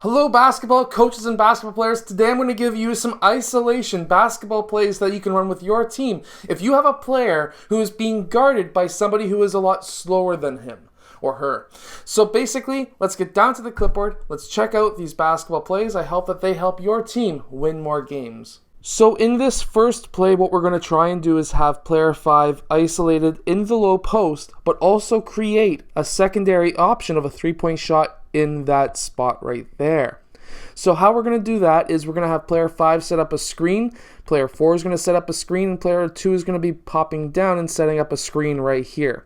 Hello basketball coaches and basketball players. Today I'm going to give you some isolation basketball plays that you can run with your team. If you have a player who is being guarded by somebody who is a lot slower than him or her. So basically, let's get down to the clipboard. Let's check out these basketball plays. I hope that they help your team win more games. So in this first play, what we're going to try and do is have player 5 isolated in the low post, but also create a secondary option of a three-point shot in that spot right there. So how we're going to do that is we're going to have player 5 set up a screen, player 4 is going to set up a screen, and player 2 is going to be popping down and setting up a screen right here.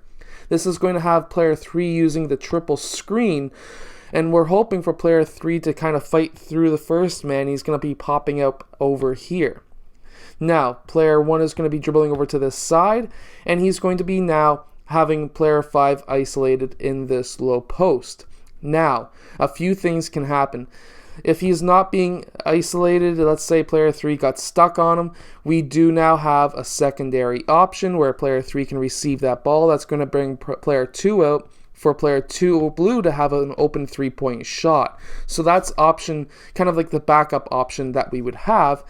This is going to have player 3 using the triple screen, and we're hoping for player 3 to kind of fight through the first man. He's going to be popping up over here. Now, player 1 is going to be dribbling over to this side, and he's going to be now having player 5 isolated in this low post. Now, a few things can happen. If he's not being isolated, let's say player 3 got stuck on him, we do now have a secondary option where player 3 can receive that ball. That's going to bring player 2 out for player 2 blue to have an open three-point shot. So that's option, kind of like the backup option that we would have.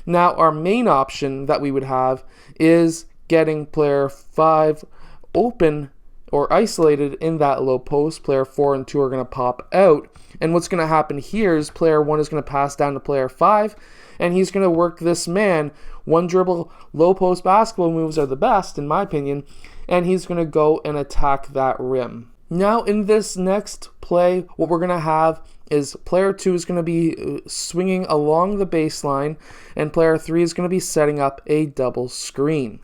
Now our main option that we would have is getting player 5 open or isolated in that low post. Player 4 and 2 are going to pop out. And what's going to happen here is player 1 is going to pass down to player 5, and he's going to work this man. One dribble low post basketball moves are the best, in my opinion, and he's going to go and attack that rim. Now in this next play, what we're going to have is player 2 is going to be swinging along the baseline, and player 3 is going to be setting up a double screen.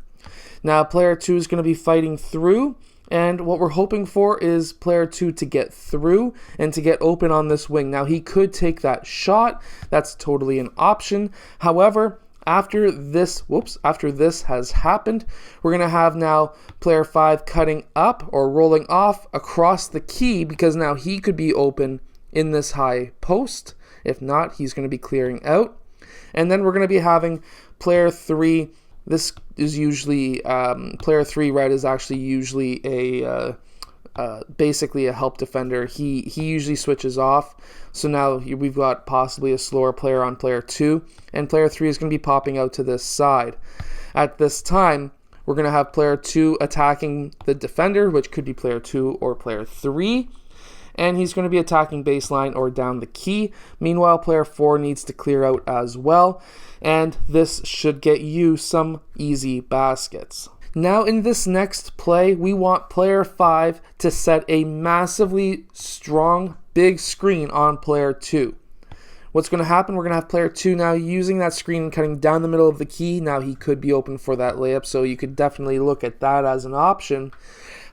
Now player 2 is going to be fighting through, and what we're hoping for is player 2 to get through and to get open on this wing. Now he could take that shot. That's totally an option. However, after this has happened, we're going to have now player 5 cutting up or rolling off across the key, because now he could be open in this high post. If not, he's going to be clearing out. And then we're going to be having player 3. This is usually, player 3 red is actually usually basically a help defender. He usually switches off. So now we've got possibly a slower player on player 2, and player 3 is going to be popping out to this side. At this time, we're going to have player 2 attacking the defender, which could be player 2 or player 3, and he's going to be attacking baseline or down the key. Meanwhile, player 4 needs to clear out as well, and this should get you some easy baskets. Now in this next play, we want player 5 to set a massively strong big screen on player 2. What's going to happen, we're going to have player 2 now using that screen and cutting down the middle of the key. Now he could be open for that layup, so you could definitely look at that as an option.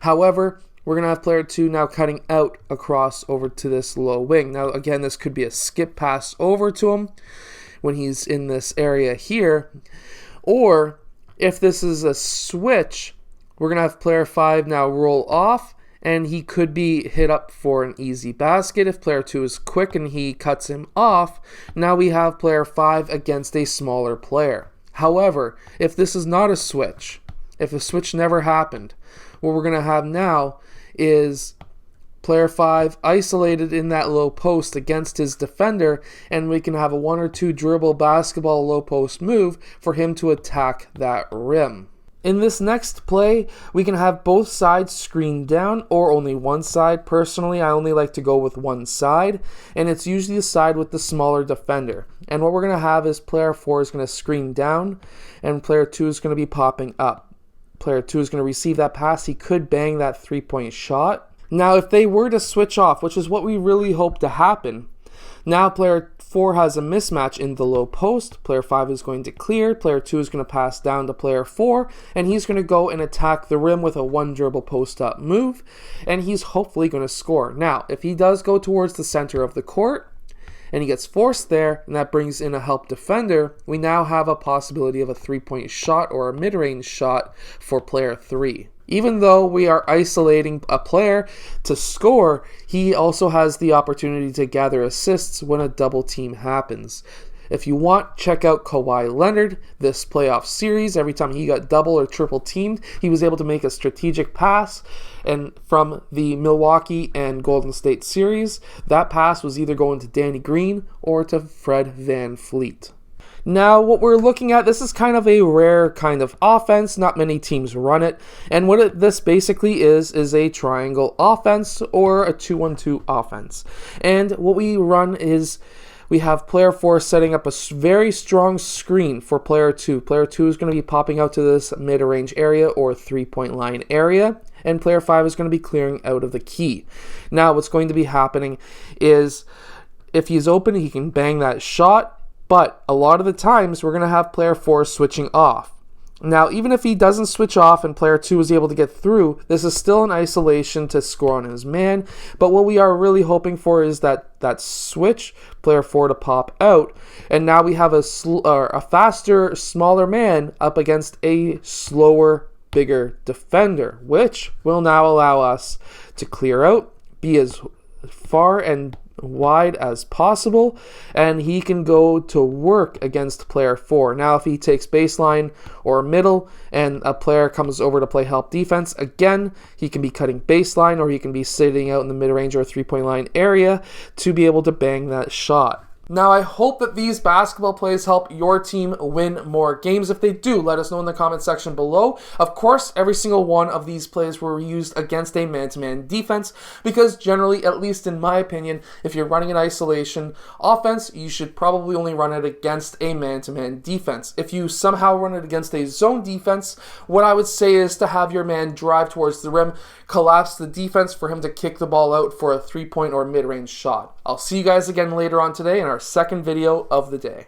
However, we're going to have player 2 now cutting out across over to this low wing. Now again, this could be a skip pass over to him when he's in this area here, or if this is a switch, we're going to have player 5 now roll off, and he could be hit up for an easy basket. If player 2 is quick and he cuts him off, now we have player 5 against a smaller player. However, if this is not a switch, if the switch never happened, what we're going to have now is player 5 isolated in that low post against his defender, and we can have a 1 or 2 dribble basketball low post move for him to attack that rim. In this next play, we can have both sides screened down or only one side. Personally, I only like to go with one side, and it's usually the side with the smaller defender. And what we're going to have is player 4 is going to screen down, and player 2 is going to be popping up. Player 2 is going to receive that pass. He could bang that three-point shot. Now, if they were to switch off, which is what we really hope to happen, now player 4 has a mismatch in the low post. Player 5 is going to clear. Player 2 is going to pass down to player 4, and he's going to go and attack the rim with a one dribble post-up move, and he's hopefully going to score. Now, if he does go towards the center of the court, and he gets forced there, and that brings in a help defender, we now have a possibility of a three-point shot or a mid-range shot for player 3. Even though we are isolating a player to score, he also has the opportunity to gather assists when a double team happens. If you want, check out Kawhi Leonard this playoff series. Every time he got double or triple teamed, he was able to make a strategic pass. And from the Milwaukee and Golden State series, that pass was either going to Danny Green or to Fred VanVleet. Now, what we're looking at, this is kind of a rare kind of offense. Not many teams run it. And what this basically is a triangle offense or a 2-1-2 offense. And what we run is we have player 4 setting up a very strong screen for player 2. Player 2 is going to be popping out to this mid-range area or 3-point line area. And player 5 is going to be clearing out of the key. Now, what's going to be happening is if he's open, he can bang that shot. But a lot of the times, we're going to have player 4 switching off. Now, even if he doesn't switch off and player 2 is able to get through, this is still an isolation to score on his man. But what we are really hoping for is that switch, player 4 to pop out. And now we have a faster, smaller man up against a slower, bigger defender, which will now allow us to clear out, be as far and wide as possible, and he can go to work against player 4. Now, if he takes baseline or middle and a player comes over to play help defense, again, he can be cutting baseline or he can be sitting out in the mid-range or 3-point line area to be able to bang that shot. Now, I hope that these basketball plays help your team win more games. If they do, let us know in the comment section below. Of course, every single one of these plays were used against a man-to-man defense because generally, at least in my opinion, if you're running an isolation offense, you should probably only run it against a man-to-man defense. If you somehow run it against a zone defense, what I would say is to have your man drive towards the rim, collapse the defense for him to kick the ball out for a 3-point or mid-range shot. I'll see you guys again later on today in our second video of the day.